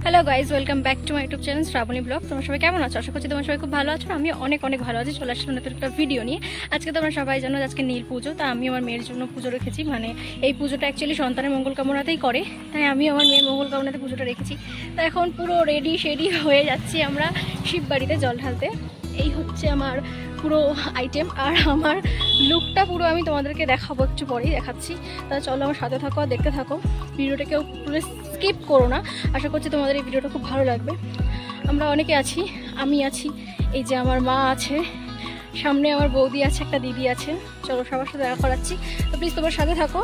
Hello guys, welcome back to my YouTube channel Shraboni vlog. তোমরা সবাই কেমন আছো? আশা করছি তোমরা সবাই খুব ভালো আছো। আমি অনেক ভালো আছি। চলে আসলাম নতুন একটা ভিডিও নিয়ে। আজকে তোমরা সবাই জানো আজকে নীল পুজো, তা আমি আমার মেয়ের জন্য পুজো রেখেছি। মানে এই পুজোটা অ্যাকচুয়ালি সন্তানের মঙ্গল কামনাতেই করে, তাই আমি আমার মেয়ের মঙ্গল কামনাতে পুজোটা রেখেছি। তা এখন পুরো রেডি হয়ে যাচ্ছি আমরা শিববাড়িতে জল ঢালতে। এই হচ্ছে আমার পুরো আইটেম, আর আমার লুকটা পুরো আমি তোমাদেরকে দেখাবো, একটু পরেই দেখাচ্ছি। তা চলো আমার সাথে থাকো আর দেখতে থাকো। ভিডিওটা কেউ পুরো স্কিপ করো না। আশা করছি তোমাদের এই ভিডিওটা খুব ভালো লাগবে। আমরা অনেকে আছি, আমি আছি, এই যে আমার মা আছে, সামনে আমার বৌদি আছে, একটা দিদি আছে। চলো সবার সাথে দেখা করাচ্ছি। তো প্লিজ তোমার সাথে থাকো,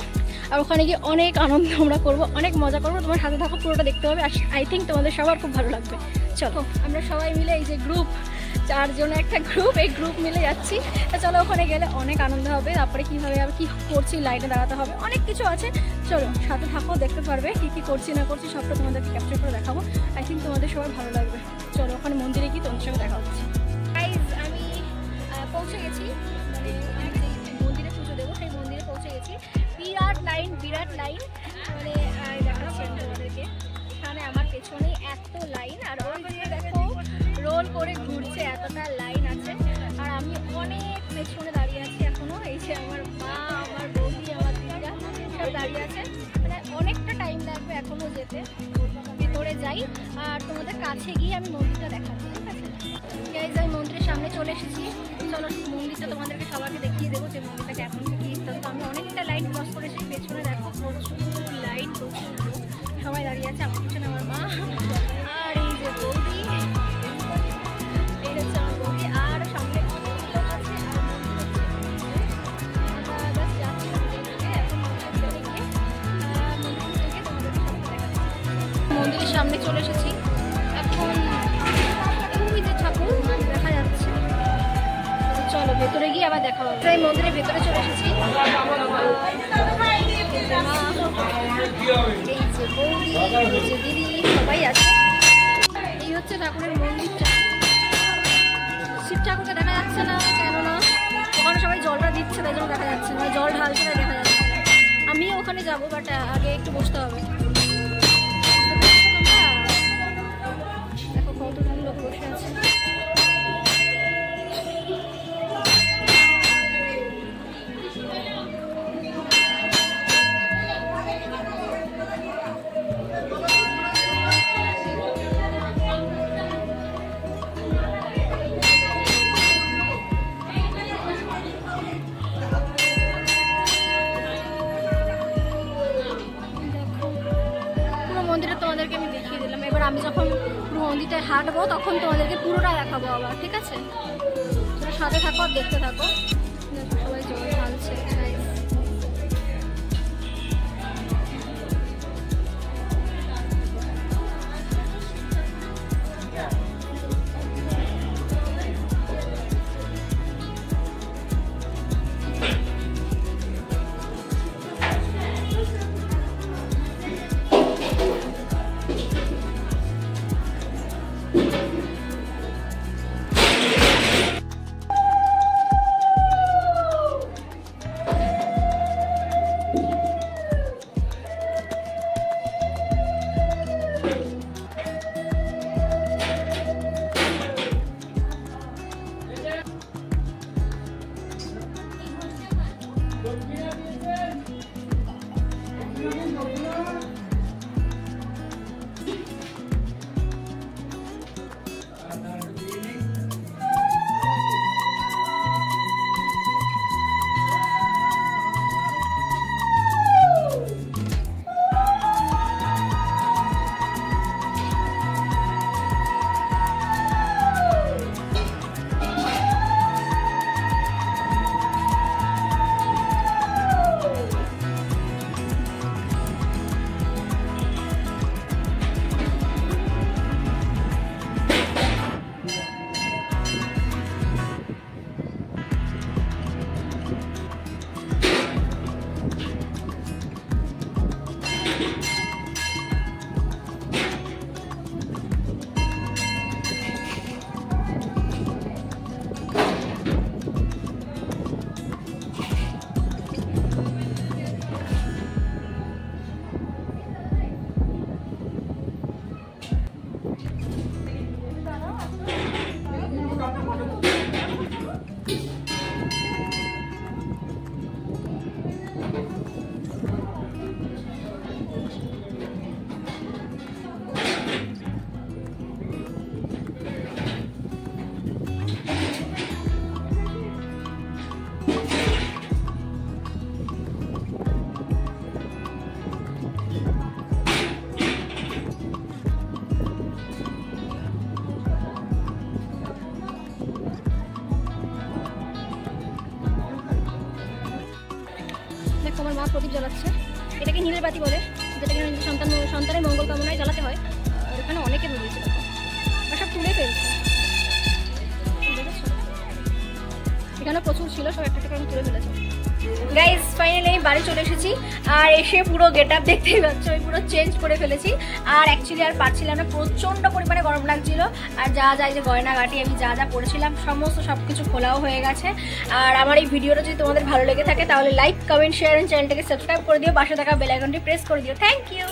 আর ওখানে গিয়ে অনেক আনন্দ আমরা করবো, অনেক মজা করবো। তোমার সাথে থাকো, পুরোটা দেখতে হবে। আই থিঙ্ক তোমাদের সবার খুব ভালো লাগবে। চলো আমরা সবাই মিলে, এই যে গ্রুপ, 4 জন একটা গ্রুপ, এই গ্রুপ মিলে যাচ্ছি। চলো ওখানে গেলে অনেক আনন্দ হবে। তারপরে কীভাবে আর কী করছি, লাইনে দাঁড়াতে হবে, অনেক কিছু আছে। চলো সাথে থাকো, দেখতে পারবে কী করছি না করছি সবটা তোমাদেরকে ক্যাপচার করে দেখাবো। আই থিঙ্ক তোমাদের সবার ভালো লাগবে। চলো ওখানে মন্দিরে গিয়ে তোমাদের সঙ্গে দেখা হচ্ছে। গাইজ আমি পৌঁছে গেছি, মানে আমি যে মন্দিরে পুজো দেবো সেই মন্দিরে পৌঁছে গেছি। বিরাট লাইন মানে দেখাচ্ছি আমি তোমাদেরকে। এখানে আমার পেছনে এত লাইন, আর ওই দিকে দেখো রোল করে ঘুরছে, এতটা লাইন আছে। আর আমি অনেক পেছনে দাঁড়িয়ে আছি এখনো। এই যে আমার মা, আমার বৌদি, আমার দিদিরা সব দাঁড়িয়ে আছে। মানে অনেকটা টাইম লাগবে এখনো যেতে। ভেতরে যাই আর তোমাদের কাছে গিয়ে আমি মন্দিরটা দেখাবো, ঠিক আছে? গাইজ আমি মন্দিরের সামনে চলে এসেছি। চলো মন্দিরটা তোমাদেরকে সবাইকে দেখিয়ে দেবো যে মন্দিরটা কেমন কি। তো আমি অনেকটা লাইন ক্রস করেছি। পেছনে দেখো প্রচুর লাইন, প্রচুর সবাই দাঁড়িয়ে আছে। আমার পিছনে আমার মা, আর এই যে বৌদি, এই হচ্ছে আমার বৌদি, আর সামনে অনেক লোক আছে। আর বাস যাচ্ছি মন্দিরের সামনে চলে এসেছি। এখন ওই যে ঠাকুর দেখা যাচ্ছে। চলো ভেতরে গিয়ে আবার দেখা হবে। এই মন্দিরের ভেতরে চলে এসেছি। এই যে বৌদি, এই যে দিদি, সবাই আছে। এই হচ্ছে ঠাকুরের মন্দিরটা। শিব ঠাকুরকে দেখা যাচ্ছে না, কেননা ওখানে সবাই জলটা দিচ্ছে, তাই জন্য দেখা যাচ্ছে না। জল ঢালছে, তাই দেখা যাচ্ছে না। আমিও ওখানে যাবো, বাট আগে একটু বসতে হবে। দেখো কতজন লোক বসে আছে। মন্দিরে তোমাদেরকে আমি দেখিয়ে দিলাম। এবার আমি যখন পুরো মন্দিরটায় হাঁটবো তখন তোমাদেরকে পুরোটা দেখাবো আবার, ঠিক আছে? তোমরা সাথে থাকো আর দেখতে থাকো। সবাই জল ঢালছে। প্রদীপ জ্বালাচ্ছে। এটাকে নীলের বাতি বলে, যেটাকে সন্তানের মঙ্গল কামনায় জ্বালাতে হয়। আর এখানে অনেকে ধরিয়েছে, আর সব তুলে ফেলছে। এখানে প্রচুর ছিল, সব একটা করে তুলে ফেলেছে। গাইস ফাইনালি বাড়ি চলে এসেছি, আর এসে পুরো গেট আপ দেখতেই পাচ্ছ, আমি পুরো চেঞ্জ করে ফেলেছি। আর অ্যাকচুয়ালি আর পারছিলাম না, প্রচণ্ড পরিমাণে গরম লাগছিল। আর যা যে গয়নাগাটি আমি যা পরেছিলাম সমস্ত সব কিছু খোলাও হয়ে গেছে। আর আমার এই ভিডিওটা যদি তোমাদের ভালো লেগে থাকে তাহলে লাইক, কমেন্ট, শেয়ার এন্ড চ্যানেলটাকে সাবস্ক্রাইব করে দিও, পাশে থাকা বেল আইকনটি প্রেস করে দিও। Thank you.